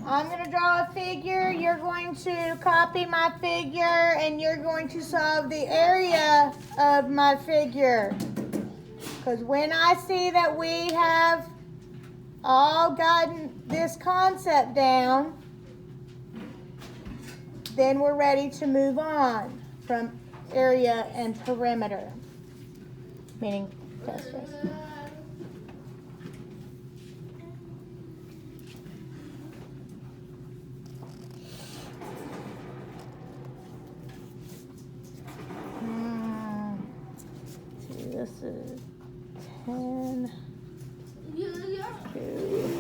I'm going to draw a figure. You're going to copy my figure, and you're going to solve the area of my figure. Because when I see that we have all gotten this concept down, then we're ready to move on from area and perimeter, meaning test trace. This is 10, 2.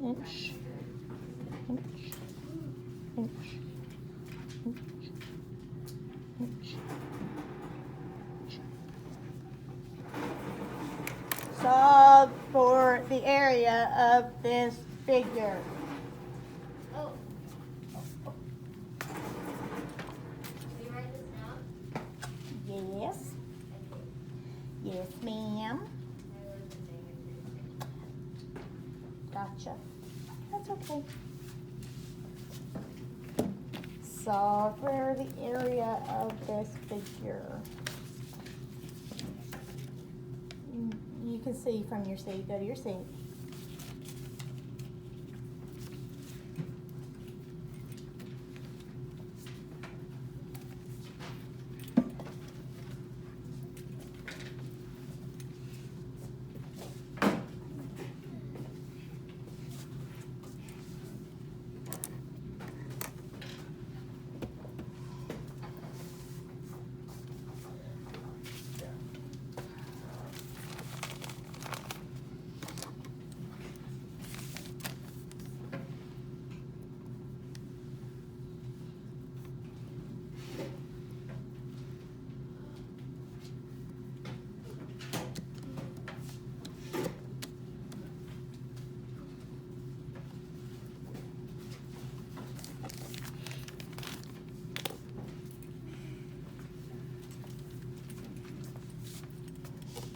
Inch, inch, inch, inch, inch, inch. Solve for the area of this figure. Oh. Will you write this down? Yes. Yes, ma'am. Gotcha. That's okay. Solve for the area of this figure. You can see from your seat. Go to your seat.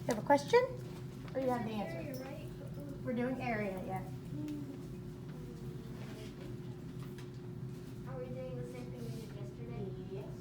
You have a question? Or you have the answer? Area, right? We're doing area, yeah. Are we doing the same thing we did yesterday? Yes.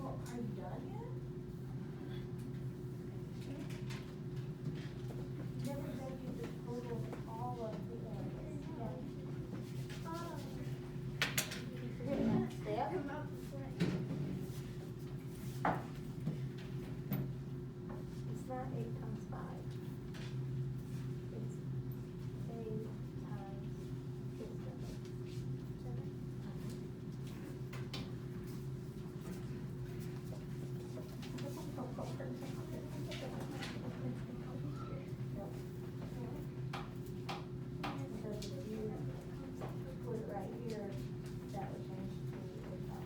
Are you done yet? Never said you just totaled all of the areas. Forgetting that step. It's not 8 times 5. It's 8 times 6. Because if you put it right here, that would change to 5.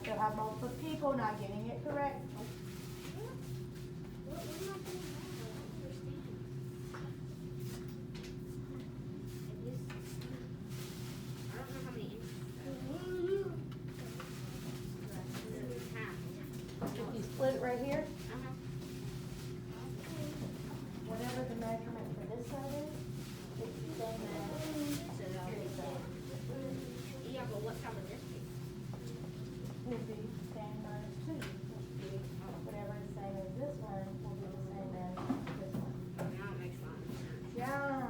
still have multiple people not getting it correct. What am I doing wrong? I don't understand. It is 16. I don't know how many inches. Half. If you split it right here, Uh-huh. whatever the measurement for this side is, it's the same as So that'll be this side. yeah, but what time would this be? Will be same minus 2, which would be whatever is same as this one will be the same as this one. Now it makes a lot of sense. Yeah.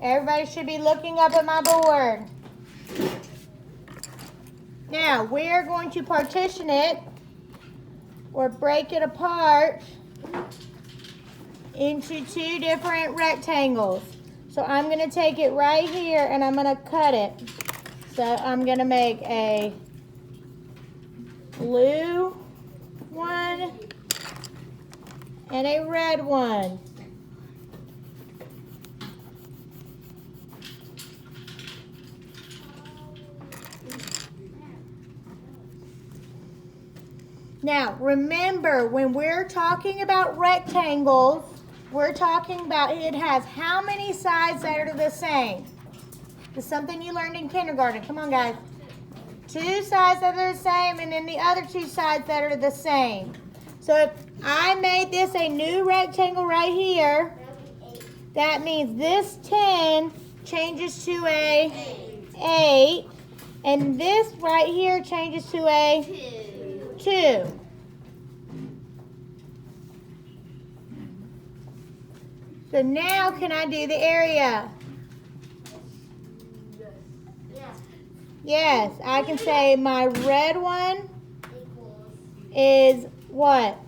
Everybody should be looking up at my board. Now, we're going to partition it or break it apart into two different rectangles. So I'm going to take it right here and I'm going to cut it. So I'm going to make a blue one and a red one. Now, remember, when we're talking about rectangles, we're talking about it has how many sides that are the same? It's something you learned in kindergarten. Come on, guys. Two sides that are the same, and then the other two sides that are the same. So if I made this a new rectangle right here, that means this 10 changes to a 8, and this right here changes to a 2. So now can I do the area? Yes, I can say my red one is what?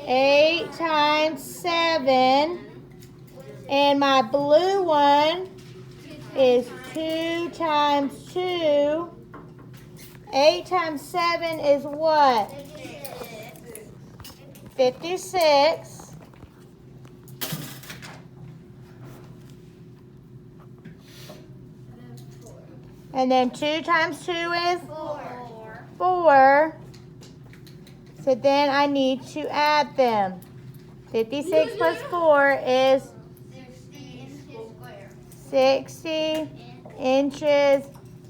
8 times 7. And my blue one is 2 times 2. 8 times 7 is what? 56. And then 2 times 2 is? 4. So then I need to add them. 56 plus 4 is 60 inches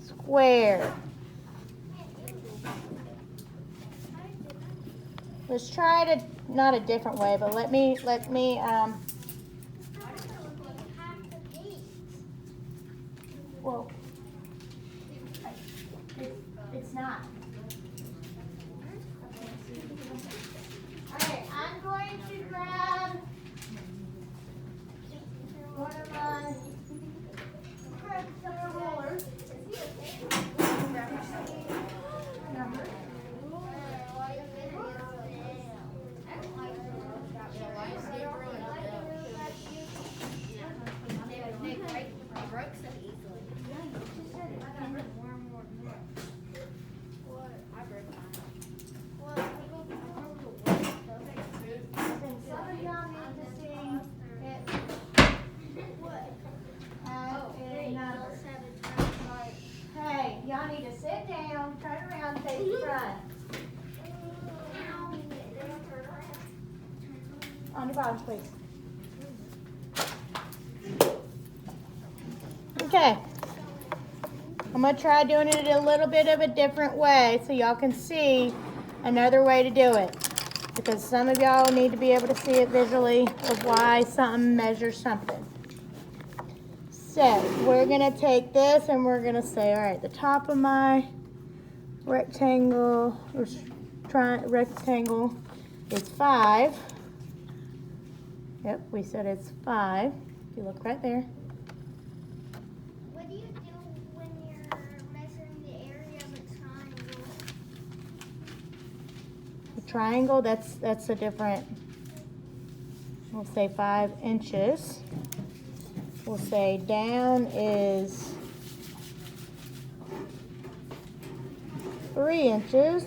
squared. Let's try it not a different way, but let me well, it's not. Okay, I'm going to grab one of my rollers. Hey, y'all need to sit down, turn around, and face the front. On your bottom, please. Okay. I'm going to try doing it a little bit of a different way so y'all can see another way to do it. Because some of y'all need to be able to see it visually of why something measures something. So we're going to take this and we're going to say, all right, the top of my rectangle or rectangle is 5. Yep, we said it's 5. If you look right there. What do you do when you're measuring the area of a triangle? The triangle, that's a different, we'll say 5 inches. We'll say down is 3 inches.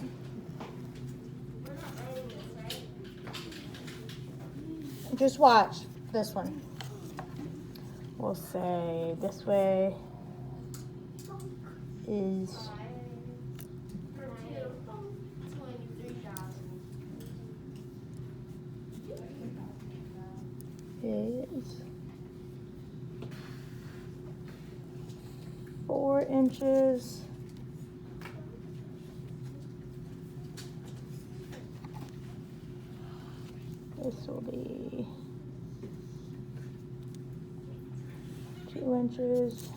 Just watch this one. We'll say this way is is 4 inches. This will be 2 inches.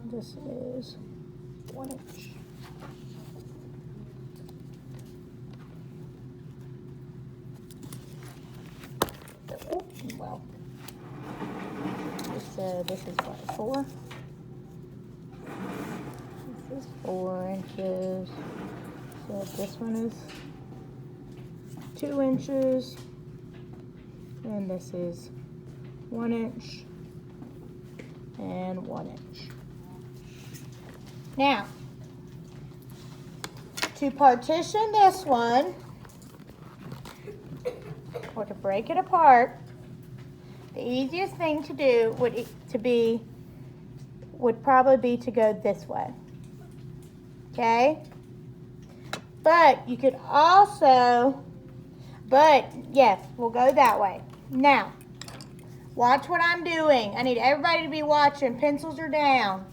This is 1 inch. Oh, wow. So this is what, 4? This is 4 inches. So this one is 2 inches. And this is 1 inch and 1 inch. Now, to partition this one, or to break it apart, the easiest thing to do would probably be to go this way. Okay? But you could also, yes, we'll go that way. Now, watch what I'm doing. I need everybody to be watching. Pencils are down.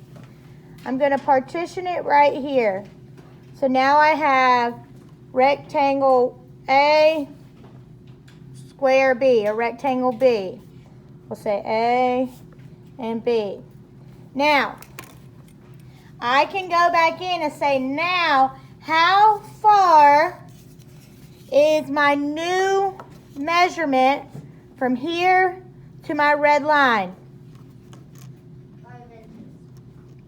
I'm going to partition it right here. So now I have rectangle A, square B, or rectangle B. We'll say A and B. Now, I can go back in and say, now, how far is my new measurement from here to my red line? 5 inches.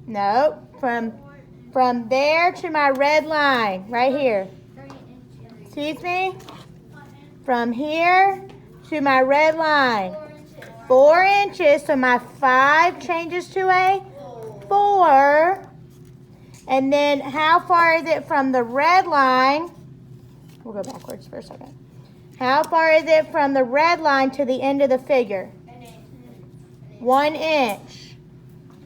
No, from there to my red line, right here. 3 inches. Excuse me? From here to my red line. 4 inches. 4 inches, so my 5 changes to a 4. And then how far is it from the red line? We'll go backwards for a second. How far is it from the red line to the end of the figure? 1 inch.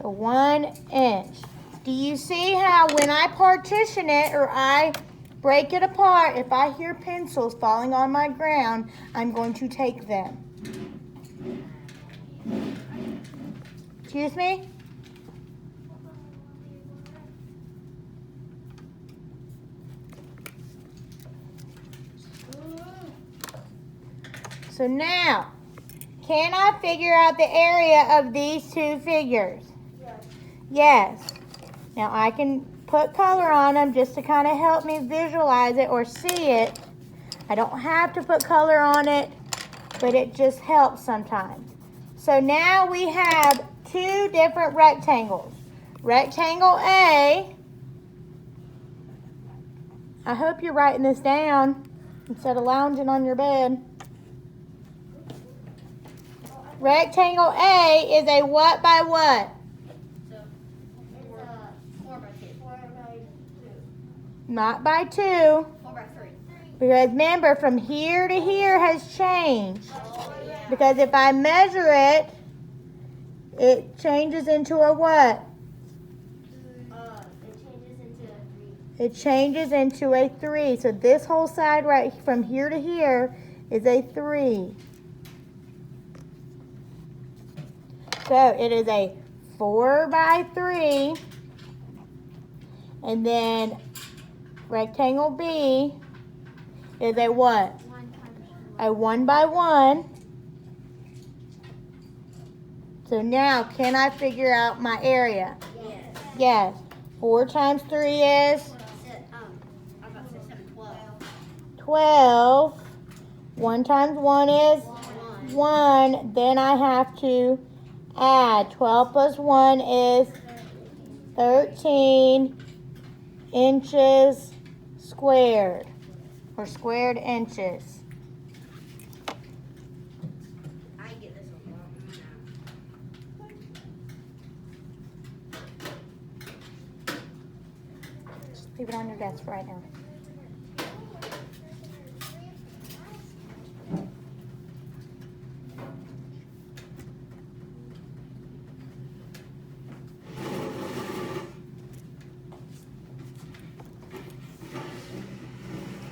So 1 inch. Do you see how when I partition it or I break it apart, if I hear pencils falling on my ground, I'm going to take them. Excuse me? So now, can I figure out the area of these two figures? Yes. Now I can put color on them just to kind of help me visualize it or see it. I don't have to put color on it, but it just helps sometimes. So now we have 2 different rectangles. Rectangle A. I hope you're writing this down instead of lounging on your bed. Rectangle A is a what by what? So it's a 4 by 2. 4 by 2. Not by 2. 4 by 3. Because remember, from here to here has changed. Oh, yeah. Because if I measure it, it changes into a what? It changes into a 3. It changes into a 3. So this whole side right from here to here is a 3. So it is a 4 by 3. And then rectangle B is a what? 1 times 1. A 1 by 1. So now, can I figure out my area? Yes. Yes. 4 times 3 is I'm about to say 7, 12. 12. 1 times 1 is 1. 1. Then I have to add. 12 plus 1 is 13 inches squared, or squared inches. I get this one wrong. Just leave it on your desk right now.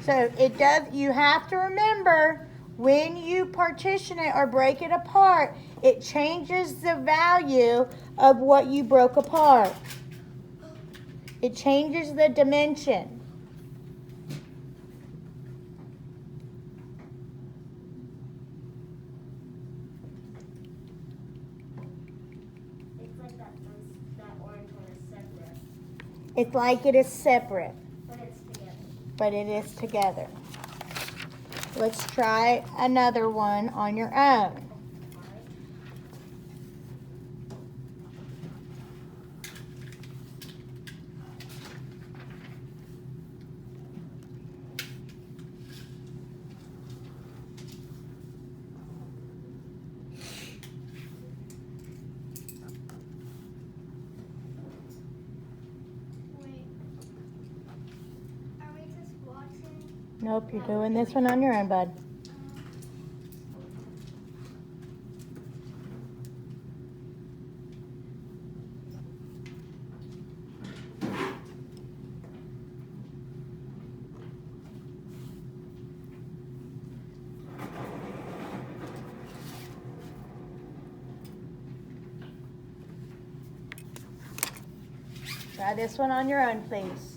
So it does, you have to remember when you partition it or break it apart, it changes the value of what you broke apart. It changes the dimension. It's like that orange one is separate, It's like it is separate, but it's together. but it is together. Let's try another one on your own. Nope, you're doing this one on your own, bud. Try this one on your own, please.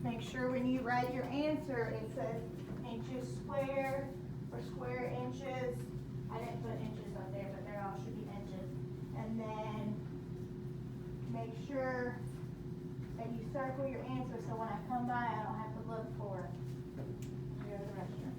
Make sure when you write your answer, it says inches square or square inches. I didn't put inches up there, but there all should be inches. And then make sure that you circle your answer so when I come by, I don't have to look for it. Go to the restroom.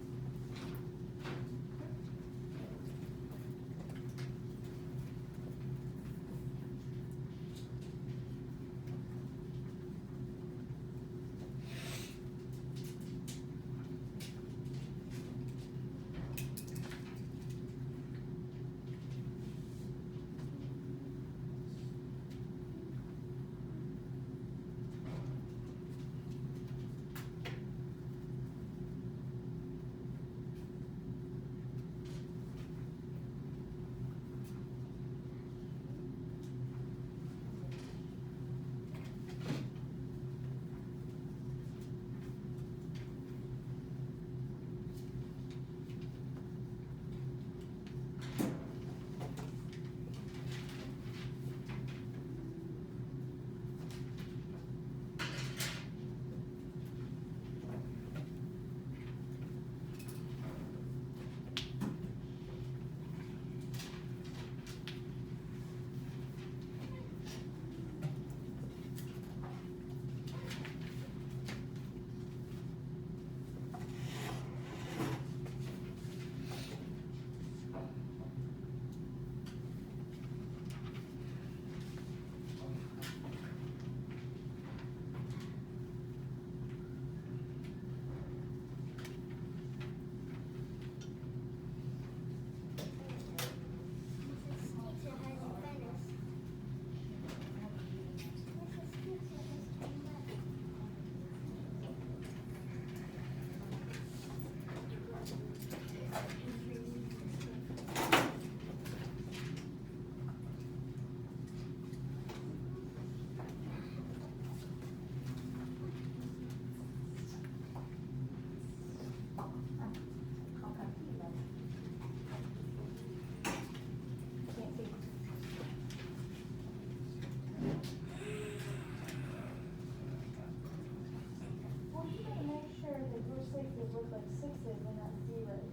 Look like sixes and not zeros.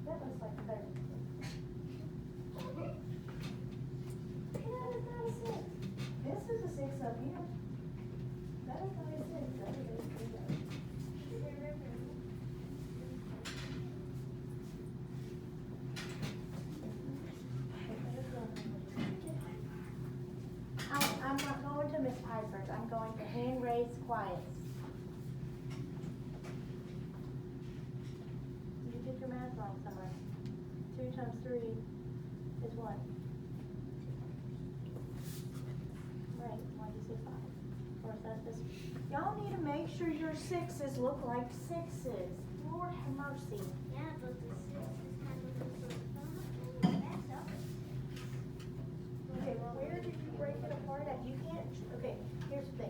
That looks like 30. That is not a six. This is a six up here. That is not a six. That is a zero. I'm not going to Miss Piper's. I'm going to hand raise quiets. Your math wrong somewhere. 2 times 3 is what? Right, why did you say 5? Or is that this? Y'all need to make sure your sixes look like sixes. Lord have mercy. Yeah, but the sixes kind of look like that's up. Okay, well, where did you break it apart at? You can't, okay, here's the thing.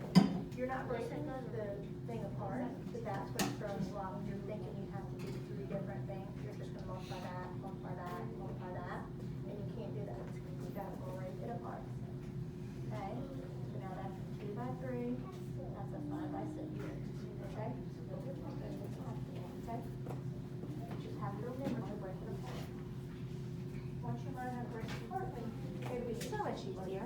You're not breaking the thing apart, but that's what's throwing you off. You're thinking you have to do 3 different things. You're just gonna multiply that, multiply that, multiply that, and you can't do that. You gotta break it apart. Okay? So now that's 2 by 3, that's a 5 by 6. Okay? Okay? You just have to remember to break it apart. Once you learn how to break it apart, then it'll be so much easier.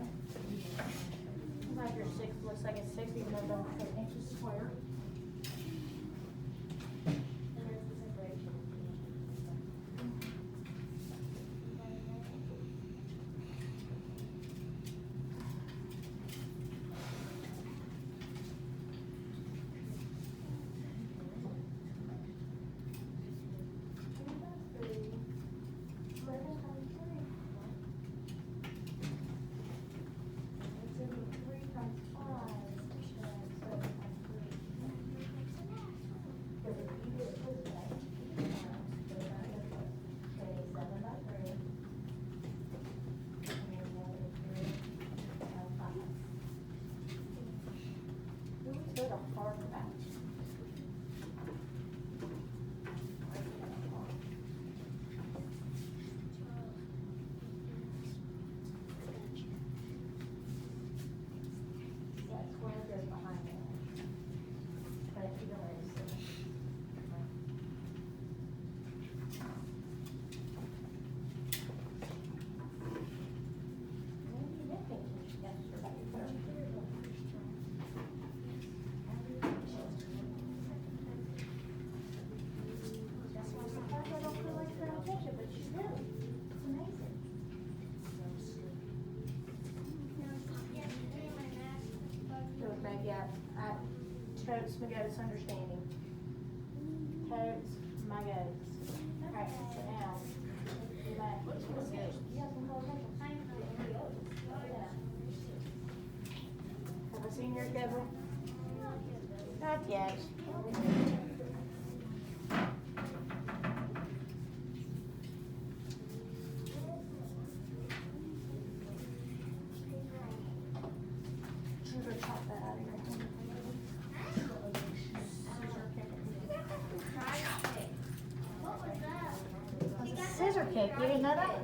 Like your 6 looks like a 6, even though it doesn't say inches square. toilet goes behind it. But you don't really see it. Maybe you think you should get your baby first. That's why sometimes I don't feel like trying to touch it, but you do. It's amazing. So maybe I totes my goats understanding. Totes my goats. Alright, so now, go back. You have some whole paper. Have I seen your schedule? Not yet. I'm gonna chop that out of your hand. That's a scissor kick. You didn't know that?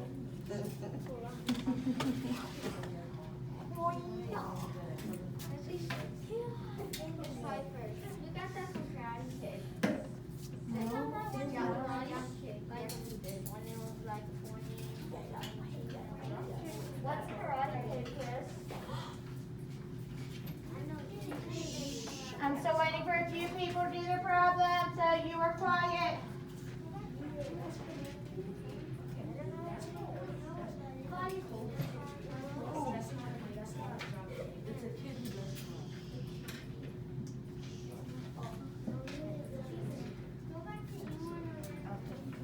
What's karate kid, Chris? I'm still waiting for a few people to do their problem, so you are quiet.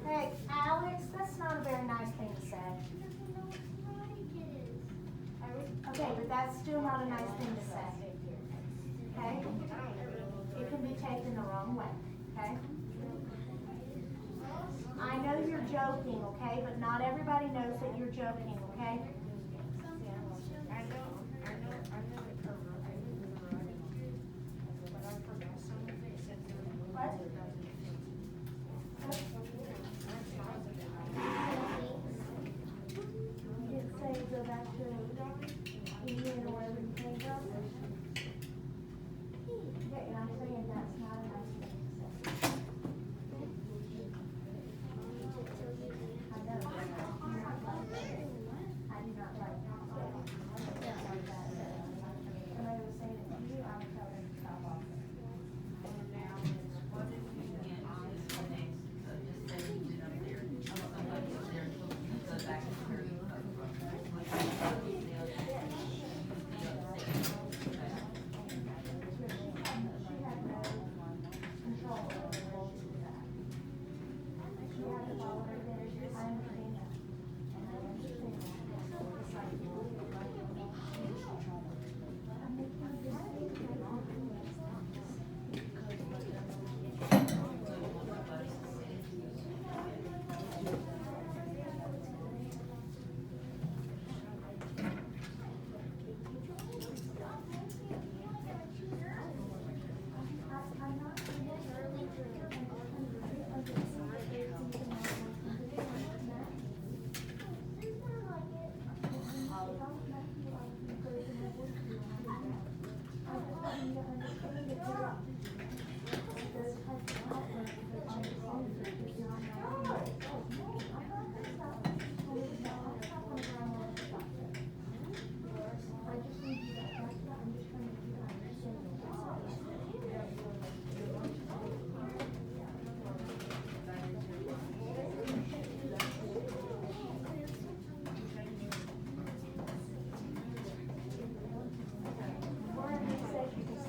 Hey, Alex, that's not a very nice thing to say. Okay, but that's still not a nice thing to say. Okay? It can be taken the wrong way, okay? I know you're joking, okay? But not everybody knows that you're joking, okay? What? You didn't say go back to Indian or wherever you came from? Yeah, and I'm saying that's not a nice thing to say. I know. You're not like that. I do not like that. Somebody was saying it to you, I would tell them to stop off. She had no control over the whole of that. She had to follow her there. I understand that. And I understand that.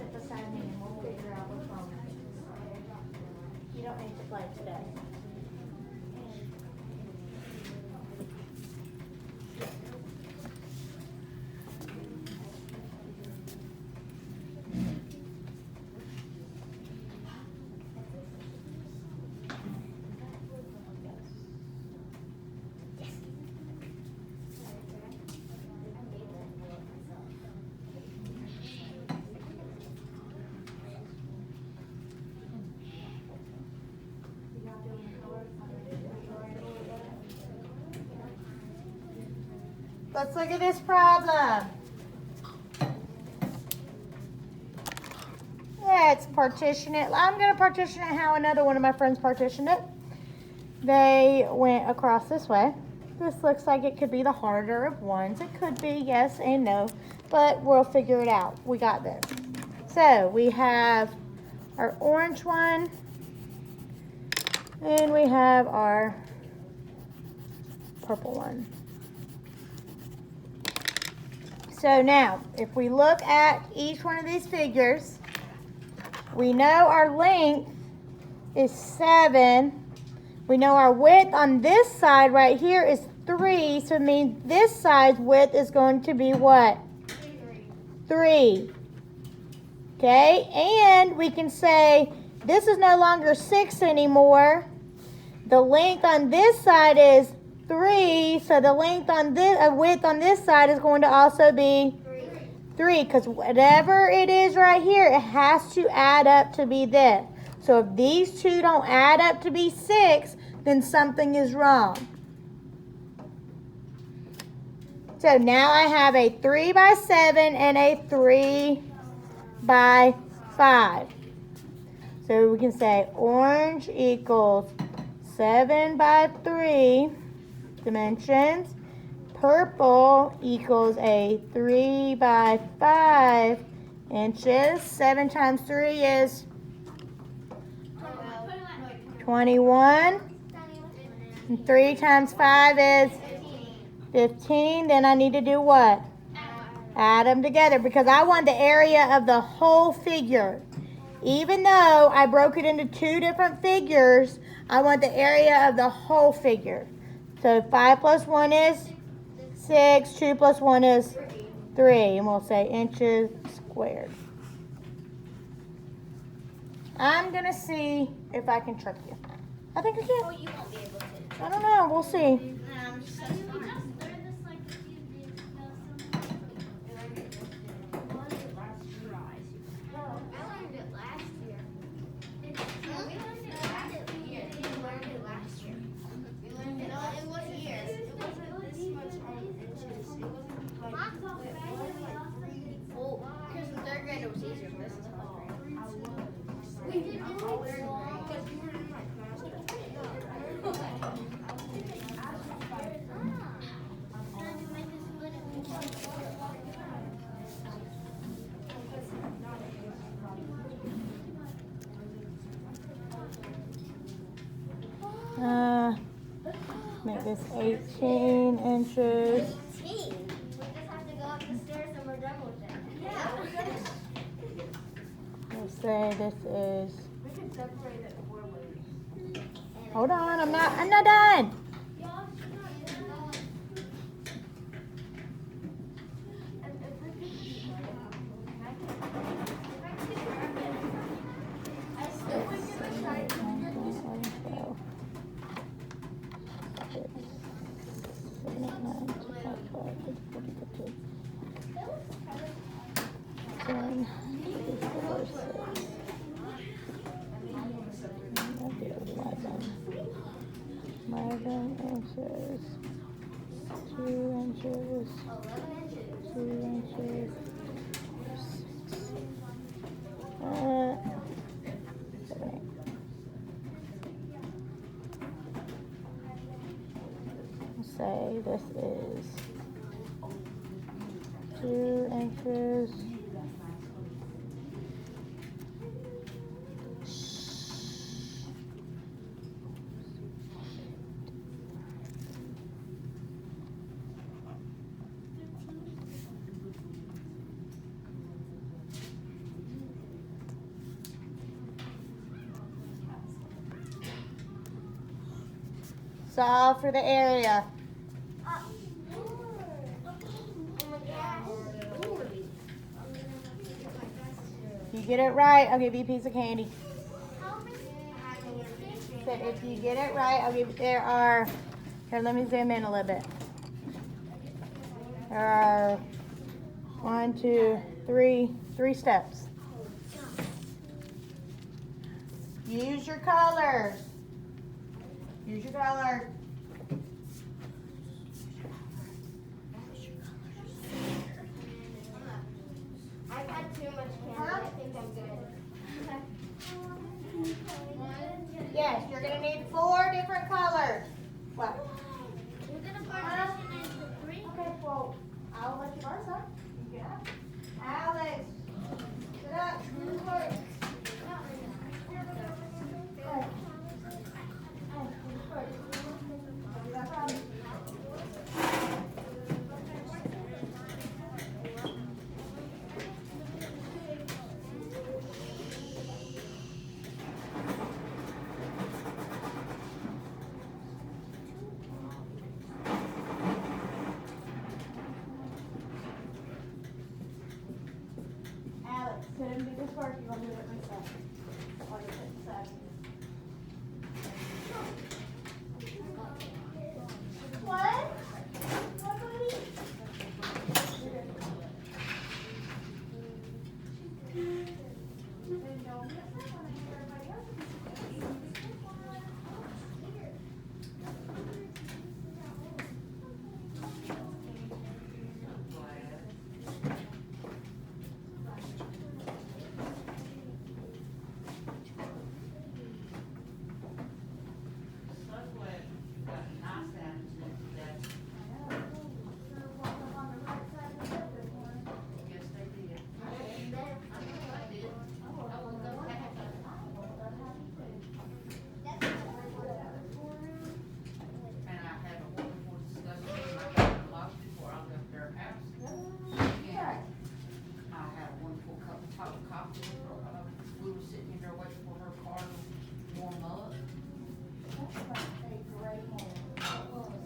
It's like, you don't need to play today. Let's look at this problem. let's partition it. I'm going to partition it how another one of my friends partitioned it. They went across this way. This looks like it could be the harder of ones. It could be, yes and no, but we'll figure it out. We got this. So we have our orange one, and we have our purple one. So now, if we look at each one of these figures, we know our length is 7. We know our width on this side right here is 3, so it means this side's width is going to be what? 3. Okay, and we can say this is no longer 6 anymore. The length on this side is 3, so the length on this width on this side is going to also be 3, because whatever it is right here, it has to add up to be this. So if these two don't add up to be 6, then something is wrong. So now I have a 3 by 7 and a 3 by 5. So we can say orange equals 7 by 3 dimensions. Purple equals a 3 by 5 inches. 7 times 3 is 21. And 3 times 5 is 15. Then I need to do what? Add them together, because I want the area of the whole figure. Even though I broke it into 2 different figures, I want the area of the whole figure. So 5 plus 1 is 6. 2 plus 1 is 3. And we'll say inches squared. I'm going to see if I can trick you. I think I can. Oh, you won't be able to. I don't know. We'll see. Make this 18 inches. We just have to go up the stairs and we're done with it. Yeah. Let's say this is. We can separate it 4 ways. Hold on, I'm not done. Inches, 2 inches, 2 inches, 7, 8. Say this is 2 inches. Solve for the area. If you get it right, I'll give you a piece of candy. So if you get it right, I'll give you, here, let me zoom in a little bit. There are 1, 2, 3 steps. Use your colors. Use your color. I've had too much candy. I think I'm good. Yes, you're gonna need 4 different colors. What? We're gonna partition into 3. Okay, well, I'll let you borrow some. You get up. Alex, sit up. Work. Alex, sit and do this work. You're gonna do it myself. While you're sitting beside me. What? What, buddy? We were sitting in there waiting for her car to warm up.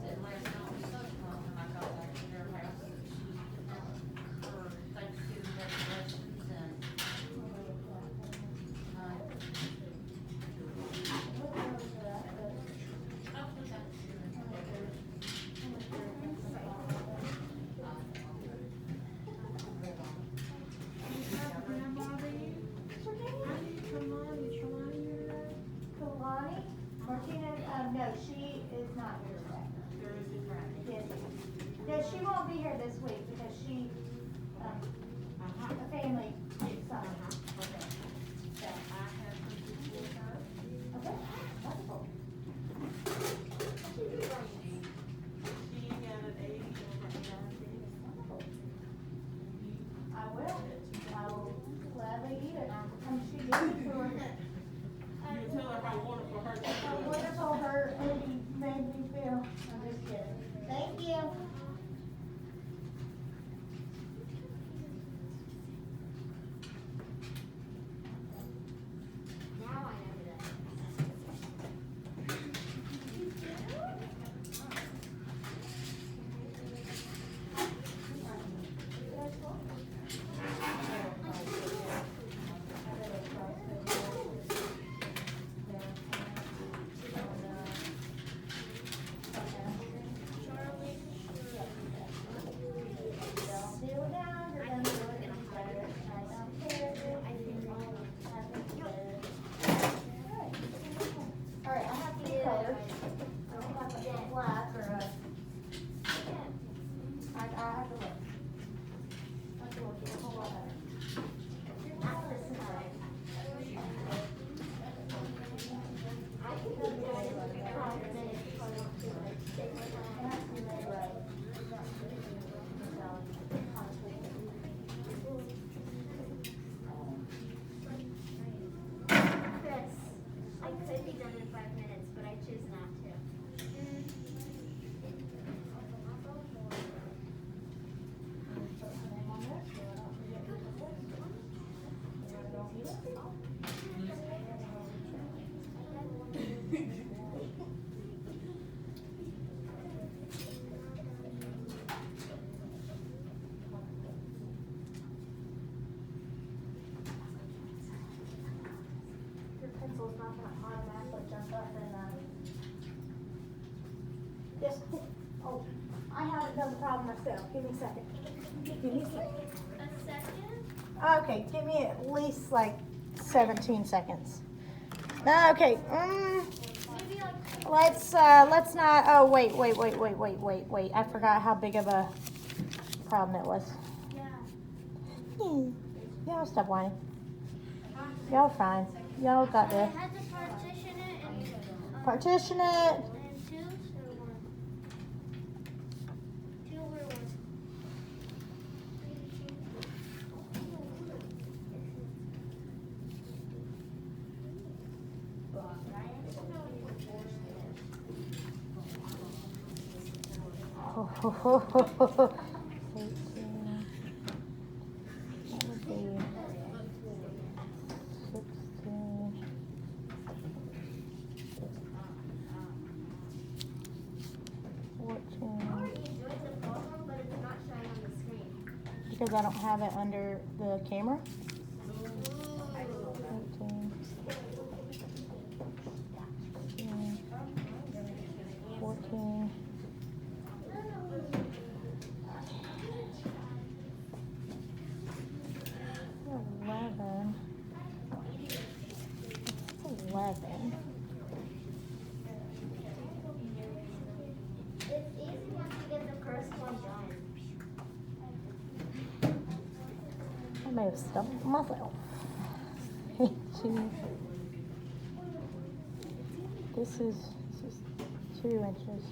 Said last night we when I got back to their house, that she was putting out her Thanksgiving decorations and, Kalani? Martinez, no, she is not here today. Yes. No, she won't be here this week because she, a family did something. So, okay, wonderful. I will gladly eat it. She did it to her. You tell her how wonderful her day How was. wonderful her Eddie made me feel. I'm just kidding. Thank you. Now I know that. Alright, I have two colors. I don't have a black or a, I have to look. I have to look, it's a whole lot better. It has to be made right. Chris, I could be done in 5 minutes, but I choose not to. Put some name on this, so I don't forget what it is. You don't need it? Your pencil's not gonna automatically jump up and, just, oh, I haven't done the problem myself. Give me a second. Give me a second. A second? Okay, give me at least like 17 seconds. Okay, Maybe like let's not, oh, wait. I forgot how big of a problem it was. yeah. Yeah, I'll stop whining. Y'all fine. Y'all got I this. had to partition it and Partition it. and two or one. Two or one. Ho, ho, ho, ho, ho, ho. 18. That would be 16. 14. Because I don't have it under the camera. 18. 14. 11. 11. It's easy once you get the first one done. I may have stumped myself. 18. This is 2 inches.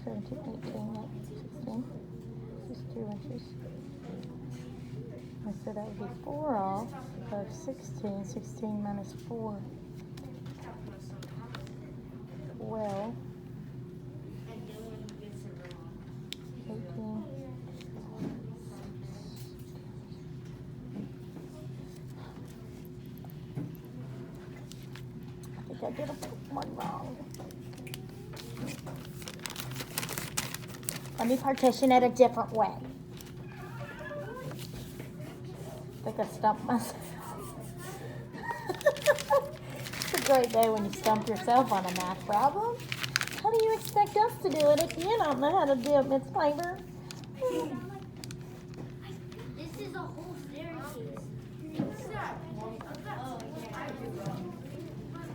17, 18, 16. This is 2 inches. And so that would be 4 off of 16. 16 minus 4. 12. 18. I think I did one wrong. Let me partition it a different way. I think I stumped myself. It's a great day when you stump yourself on a math problem. How do you expect us to do it if you don't know how to do it, Miss Flavor? This is a whole staircase.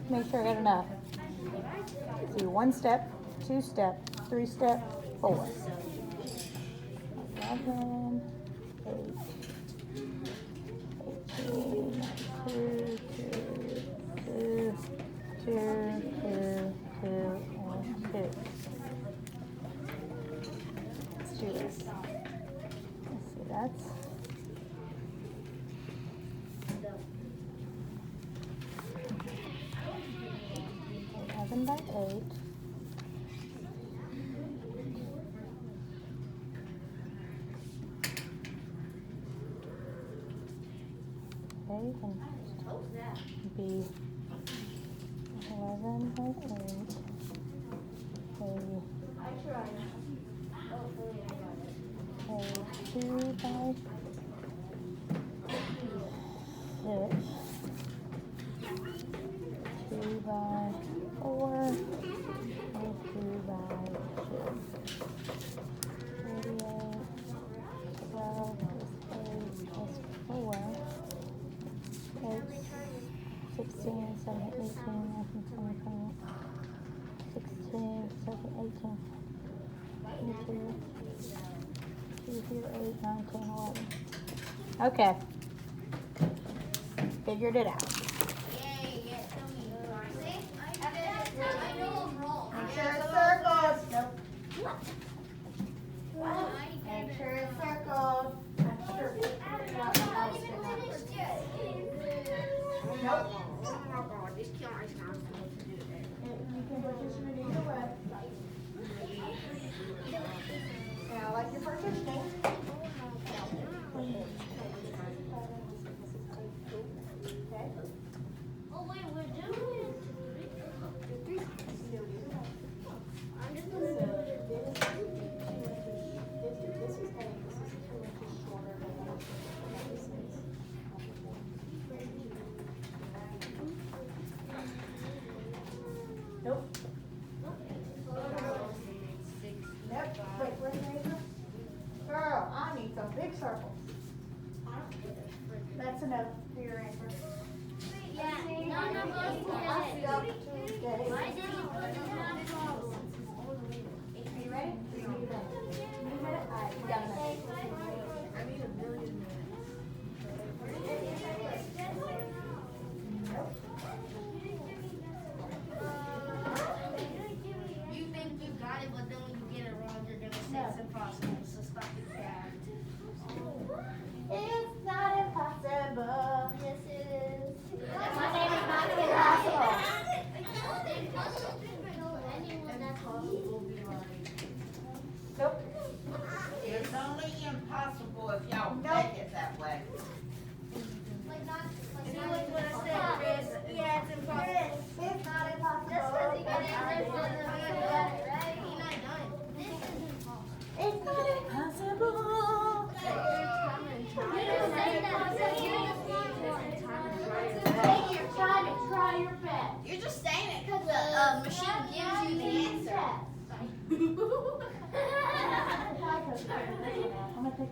Make sure I got enough. See, 1 step, 2 step, 3 step, 4. 11, 8, 18, 2, 2, 2, 2, 2, 2, and 2. Let's do this. Let's see, that's 11 by 8. Okay, and be 11 by 8. A 2 by 6. 2 by 4. And 2 by 2. 48. 12 plus 8 plus 4. 8, 16, 17, 18, 19, 20, 21, 16, 17, 18, 22, 2, 8, 9, 10, 11. Okay. Figured it out. Make sure it's circled. Nope. Make sure it's circled. I'm sure. Nope. You can partition it either way. Now, like your partitioning. Okay. Oh wait, we're doing it. I'm just gonna do it. This is 8. This is 2 inches shorter than this is. Nope. Nope. Wait, where's the razor? Girl, I need some big circles. That's enough for your answer. Yeah, none of us I did it. stuck Tuesday. I didn't put it on the box. Are you ready? You need a minute. Alright, you got a minute.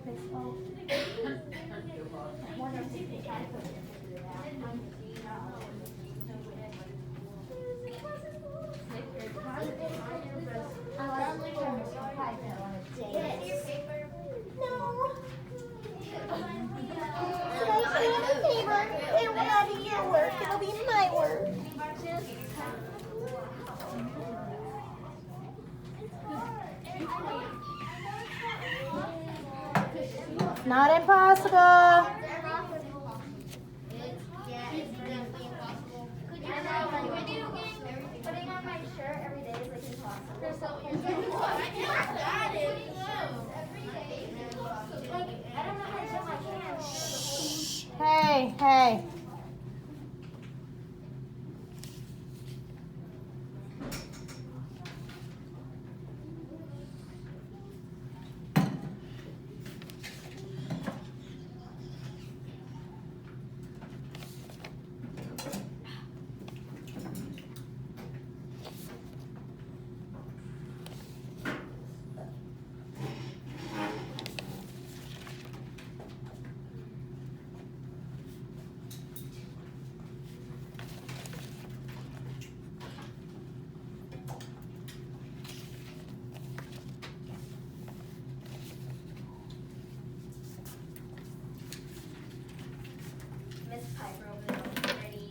this, oh. I wonder if we can try to put it out. I like to turn this paper on a date. No. It won't be your work, it'll be my work. Not impossible. Putting on my shirt every day is like impossible. I don't know how to show my hands. Hey, hey. Miss Piper over there was pretty.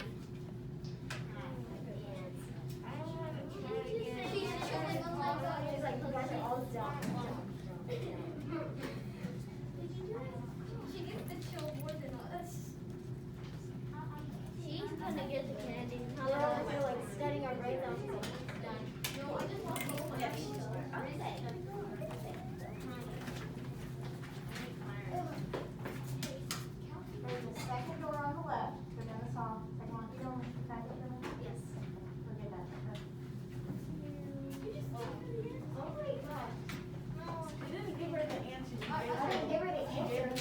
She's like, you guys are all dumb. She gets to chill more than us. She's gonna get the candy. We're like studying our brains out. She's like, done. No, I just want to go. Okay. There's a second door on the left, go down this hall, second one, you don't, back up the door? Yes. Forget that. Oh my gosh. You didn't give her the answer. I didn't give her the answer.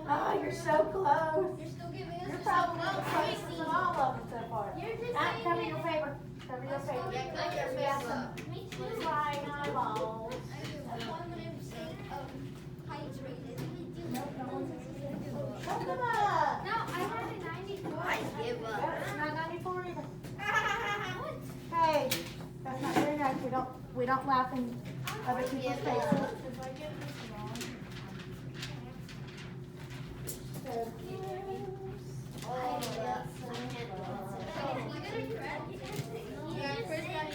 Oh, you're so close. You're still giving us You're the probably same closer than all of them so far. You're just Ah, saying cover that- your paper, cover your paper. Yeah, cover your We got paper. some Me too. flying eyeballs. Nope, no one's Hold them up. No, I had a 94. I give That's not 94 either. Hey, that's not very nice. We don't laugh in other people's faces. So,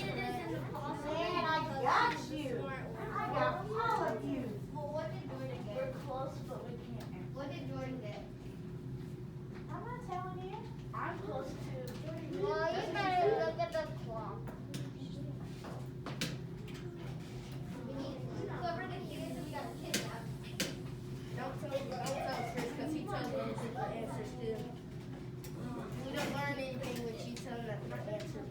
man, I got you. I got all of you. We're close, but we can't. What did Jordan get? I'm not telling you. I'm close to. Well, you better look at the clock. We need whoever the kid is, we got kidnapped. Don't tell Chris, because he tells other people the answers too. We don't learn anything when she tells them the answer.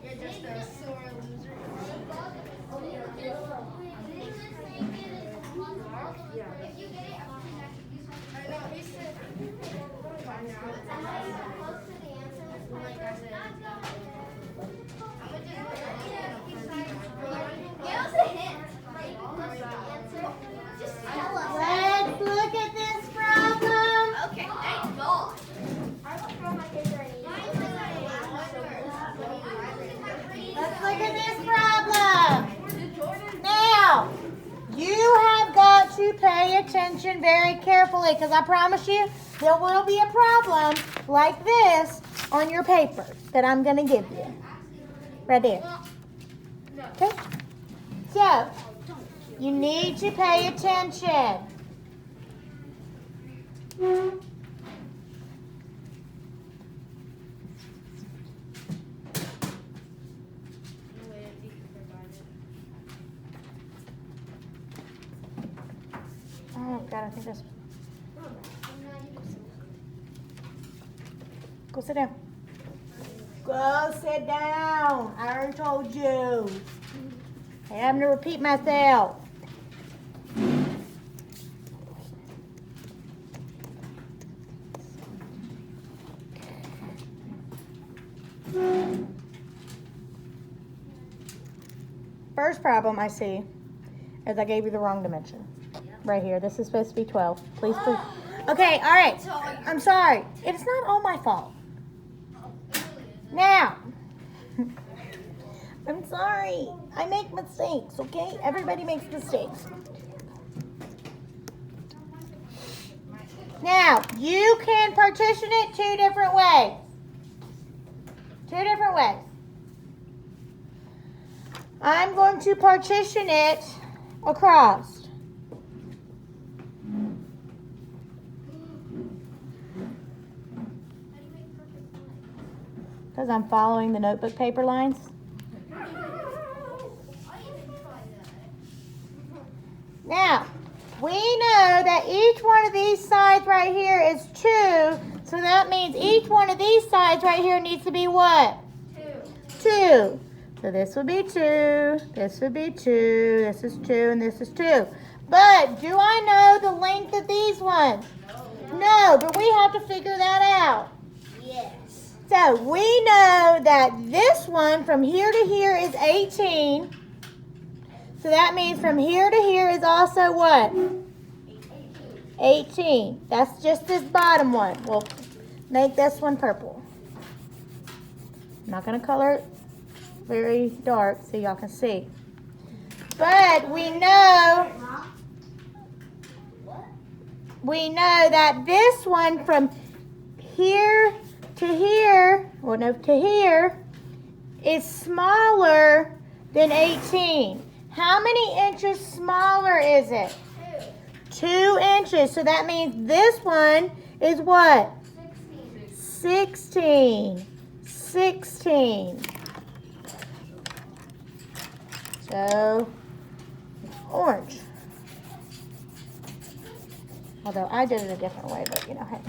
You're just a sore loser. If you get it, I'm coming back to use my. I know, he said. By Am now. I even close to the answer? Like I said. Give us a hint. Are you close to the answer? Just tell us. Let's look at this problem. Okay, thank God. I don't throw my paper in Let's look at this problem. Now, you have got to pay attention very carefully because I promise you there will be a problem like this on your paper that I'm going to give you. Right there. Okay? So, you need to pay attention. Oh, God, I think that's... Go sit down. Go sit down. I already told you. I am to repeat myself. first problem I see is I gave you the wrong dimension. Right here. This is supposed to be 12. Please. Okay, all right. I'm sorry. It's not all my fault. Now, I'm sorry. I make mistakes, okay? Everybody makes mistakes. Now, you can partition it two different ways. Two different ways. I'm going to partition it across. Because I'm following the notebook paper lines. Now, we know that each one of these sides right here is 2, so that means each one of these sides right here needs to be what? 2. So this would be 2, this would be 2, this is 2, and this is 2. But do I know the length of these ones? No, but we have to figure that out. Yes. So we know that this one from here to here is 18. So that means from here to here is also what? 18. That's just this bottom one. We'll make this one purple. I'm not going to color it very dark so y'all can see. But we know that this one from here to here, well no, to here, is smaller than 18. How many inches smaller is it? 2 inches. So that means this one is what? 16. 16. So, orange. Although I did it a different way, but you know, hey.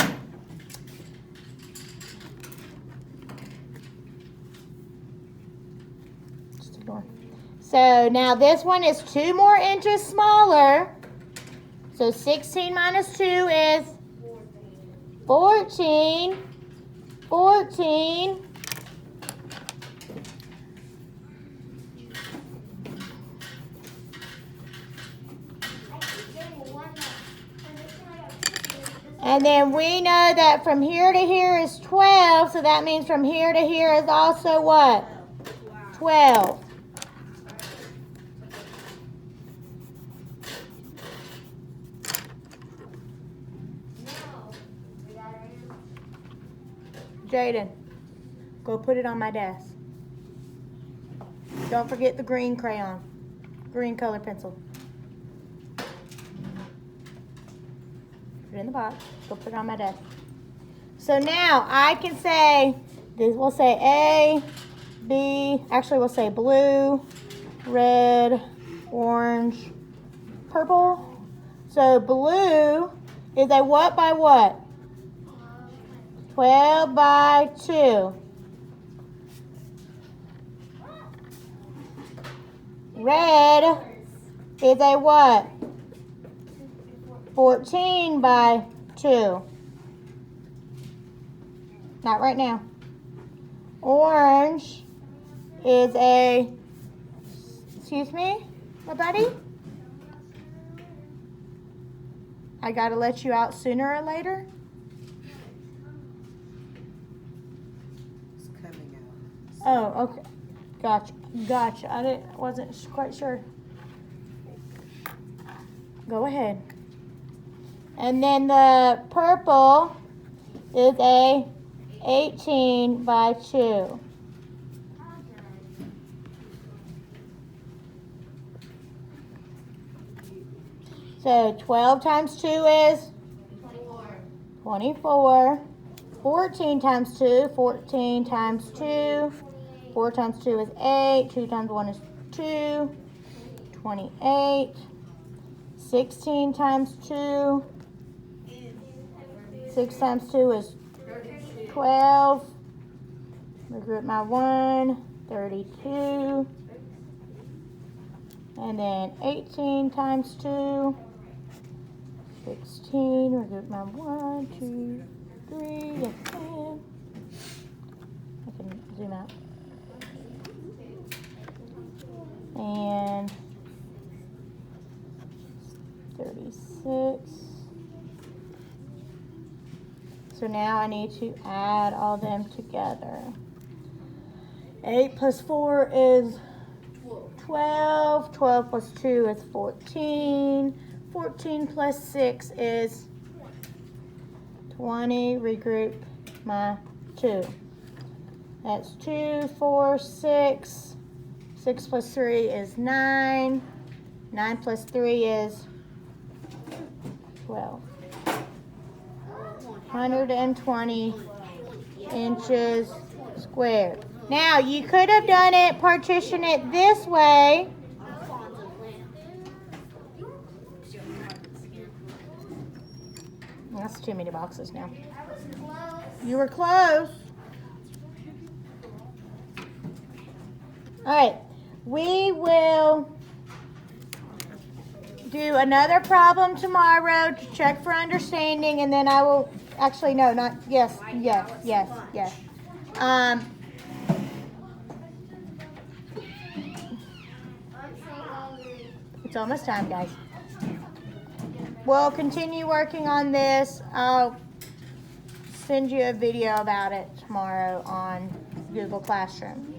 Just ignore. So now this one is 2 more inches smaller. So 16 minus 2 is 14. 14. And then we know that from here to here is 12, so that means from here to here is also what? 12. Jaden, go put it on my desk. Don't forget the green crayon, green color pencil. Put it in the box. Go put it on my desk. So now I can say, this we'll say A, B, actually we'll say blue, red, orange, purple. So blue is a what by what? 12 by 2. Red is a what? 14 by 2. Not right now. Orange is a, excuse me, my buddy? I gotta let you out sooner or later. It's coming out. Oh, okay. Gotcha. I wasn't quite sure. Go ahead. And then the purple is a 18 by 2. So 12 times 2 is 24. 14 times 2, 14 times 2. 4 times 2 is 8. 2 times 1 is 2. 28. 16 times 2. 6 times 2 is 12. Regroup my 1. 32. And then 18 times 2. 16. Regroup my 1, 2, 3. Yes, I can. I can zoom out. and 36. So now I need to add all them together. 8 plus 4 is 12. 12 plus 2 is 14. 14 plus 6 is 20. Regroup my 2. That's 2, 4, 6. 6 plus 3 is 9. 9 plus 3 is 12. 120 inches squared. Now, you could have done it, partition it this way. That's too many boxes now. You were close. All right, we will do another problem tomorrow to check for understanding, and then I will, actually, no, not, yes. I'm so hungry. It's almost time, guys. We'll continue working on this. I'll send you a video about it tomorrow on Google Classroom.